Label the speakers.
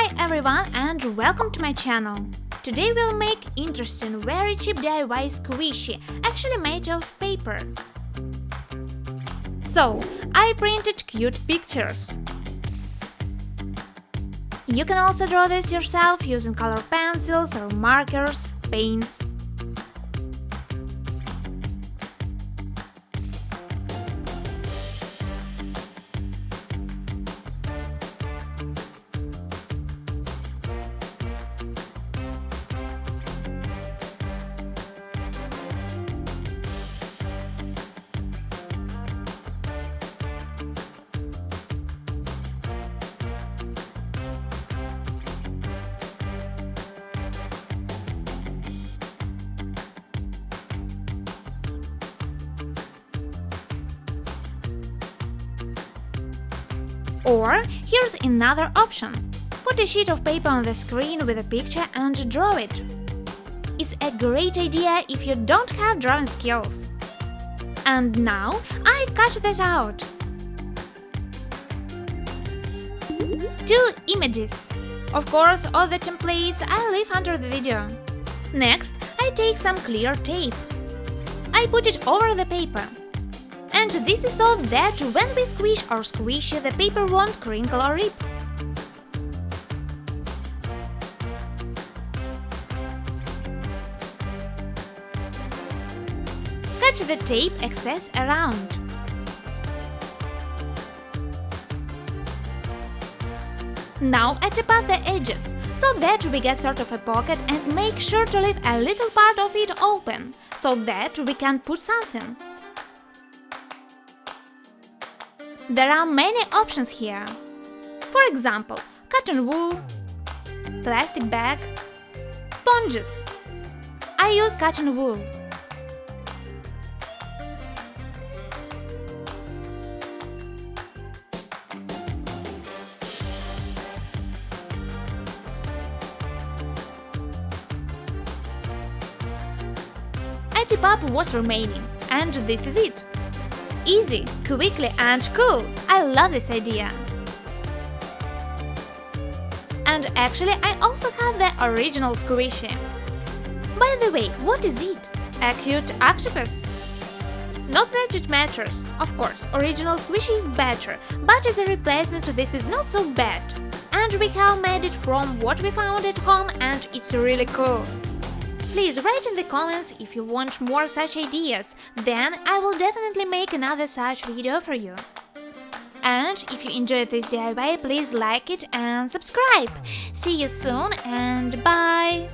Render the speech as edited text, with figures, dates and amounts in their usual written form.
Speaker 1: Hi everyone and welcome to my channel. Today we'll make interesting, very cheap DIY squishy, actually made of paper. So, I printed cute pictures. You can also draw this yourself using color pencils or markers, paints. Or, here's another option. Put a sheet of paper on the screen with a picture and draw it. It's a great idea if you don't have drawing skills. And now I cut that out. 2 images. Of course, all the templates I leave under the video. Next, I take some clear tape. I put it over the paper. And this is so that when we squish or squish, the paper won't crinkle or rip. Cut the tape excess around. Now I tap out the edges, so that we get sort of a pocket, and make sure to leave a little part of it open, so that we can put something. There are many options here. For example, cotton wool, plastic bag, sponges. I use cotton wool. I tip up what's remaining, and this is it. Easy, quickly and cool! I love this idea! And actually, I also have the original squishy. By the way, what is it? A cute octopus? Not that it matters, of course, original squishy is better, but as a replacement this is not so bad. And we have made it from what we found at home, and it's really cool. Please write in the comments if you want more such ideas, then I will definitely make another such video for you. And if you enjoyed this DIY, please like it and subscribe. See you soon and bye!